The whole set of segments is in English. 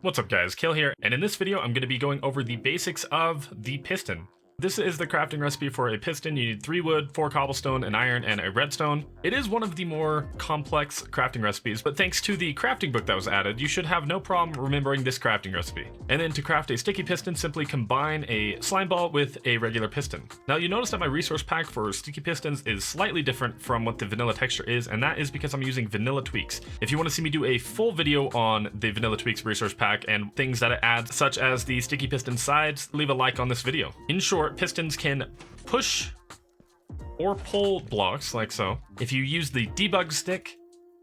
What's up guys, Kale here, and in this video I'm going to be going over the basics of the piston. This is the crafting recipe for a piston. You need 3 wood, 4 cobblestone, an iron, and a redstone. It is one of the more complex crafting recipes, but thanks to the crafting book that was added, you should have no problem remembering this crafting recipe. And then to craft a sticky piston, simply combine a slime ball with a regular piston. Now you notice that my resource pack for sticky pistons is slightly different from what the vanilla texture is, and that is because I'm using vanilla tweaks. If you want to see me do a full video on the vanilla tweaks resource pack and things that it adds, such as the sticky piston sides, leave a like on this video. In short, pistons can push or pull blocks like so. If you use the debug stick,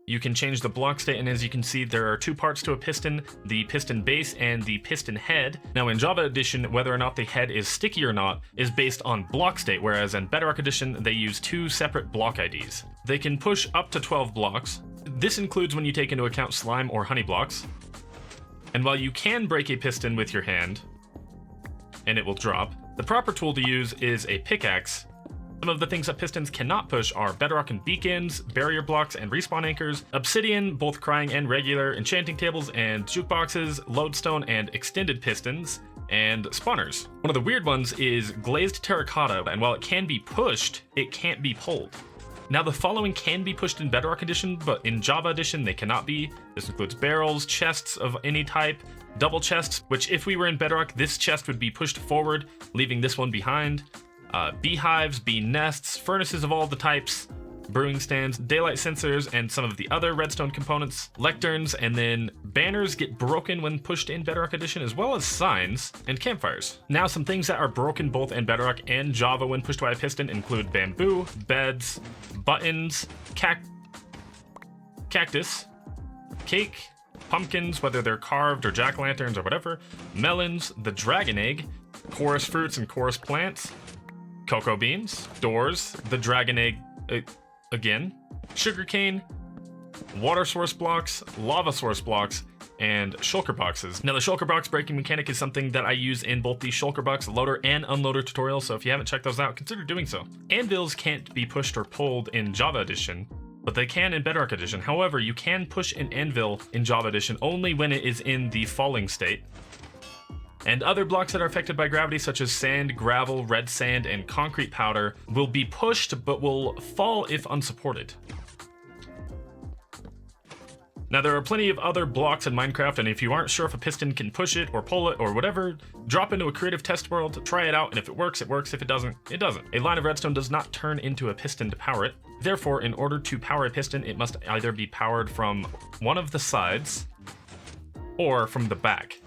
you can change the block state, and as you can see, there are 2 parts to a piston, the piston base and the piston head. Now in Java Edition, whether or not the head is sticky or not is based on block state, whereas in Bedrock Edition, they use 2 separate block IDs. They can push up to 12 blocks. This includes when you take into account slime or honey blocks. And while you can break a piston with your hand, and it will drop, the proper tool to use is a pickaxe. Some of the things that pistons cannot push are bedrock and beacons, barrier blocks and respawn anchors, obsidian, both crying and regular, enchanting tables and jukeboxes, lodestone and extended pistons, and spawners. One of the weird ones is glazed terracotta, and while it can be pushed, it can't be pulled. Now the following can be pushed in Bedrock Edition, but in Java Edition they cannot be. This includes barrels, chests of any type, double chests, which if we were in Bedrock, this chest would be pushed forward, leaving this one behind. Beehives, bee nests, furnaces of all the types, brewing stands, daylight sensors, and some of the other redstone components, lecterns, and then banners get broken when pushed in Bedrock Edition, as well as signs and campfires. Now some things that are broken both in Bedrock and Java when pushed by a piston include bamboo, beds, buttons, cactus, cake, pumpkins, whether they're carved or jack-o'-lanterns or whatever, melons, the dragon egg, chorus fruits and chorus plants, cocoa beans, doors, the dragon egg again, sugarcane, water source blocks, lava source blocks, and shulker boxes. Now the shulker box breaking mechanic is something that I use in both the shulker box loader and unloader tutorials, so if you haven't checked those out, consider doing so. Anvils can't be pushed or pulled in Java Edition, but they can in Bedrock Edition. However, you can push an anvil in Java Edition only when it is in the falling state. And other blocks that are affected by gravity, such as sand, gravel, red sand, and concrete powder, will be pushed but will fall if unsupported. Now there are plenty of other blocks in Minecraft, and if you aren't sure if a piston can push it or pull it or whatever, drop into a creative test world, try it out, and if it works, it works. If it doesn't, it doesn't. A line of redstone does not turn into a piston to power it. Therefore, in order to power a piston, it must either be powered from one of the sides or from the back.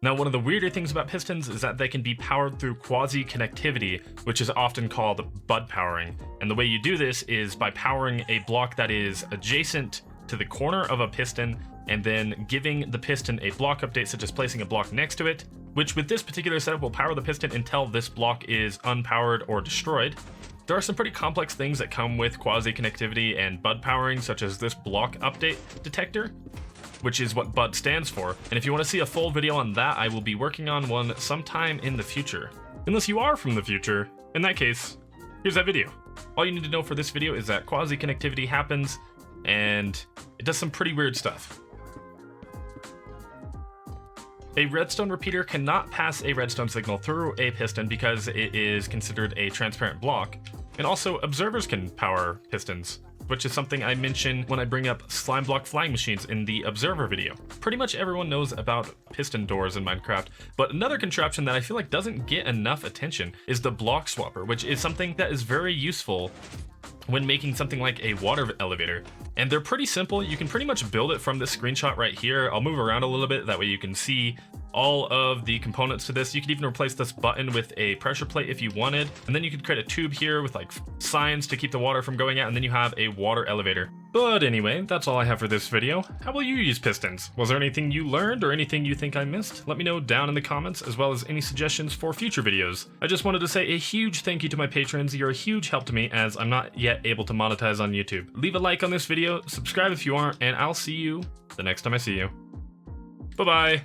Now, one of the weirder things about pistons is that they can be powered through quasi-connectivity, which is often called bud powering. And the way you do this is by powering a block that is adjacent to the corner of a piston, and then giving the piston a block update, such as placing a block next to it, which with this particular setup will power the piston until this block is unpowered or destroyed. There are some pretty complex things that come with quasi-connectivity and bud powering, such as this block update detector, which is what BUD stands for. And if you want to see a full video on that, I will be working on one sometime in the future. Unless you are from the future, in that case, here's that video. All you need to know for this video is that quasi-connectivity happens, and it does some pretty weird stuff. A redstone repeater cannot pass a redstone signal through a piston because it is considered a transparent block. And also, observers can power pistons, which is something I mention when I bring up slime block flying machines in the observer video. Pretty much everyone knows about piston doors in Minecraft, but another contraption that I feel like doesn't get enough attention is the block swapper, which is something that is very useful when making something like a water elevator. And they're pretty simple. You can pretty much build it from this screenshot right here. I'll move around a little bit, that way you can see all of the components to this. You could even replace this button with a pressure plate if you wanted, and then you could create a tube here with like signs to keep the water from going out, and then you have a water elevator. But anyway, that's all I have for this video. How will you use pistons? Was there anything you learned or anything you think I missed? Let me know down in the comments, as well as any suggestions for future videos. I just wanted to say a huge thank you to my patrons. You're a huge help to me, as I'm not yet able to monetize on YouTube. Leave a like on this video, subscribe if you aren't, and I'll see you the next time I see you. Bye-bye.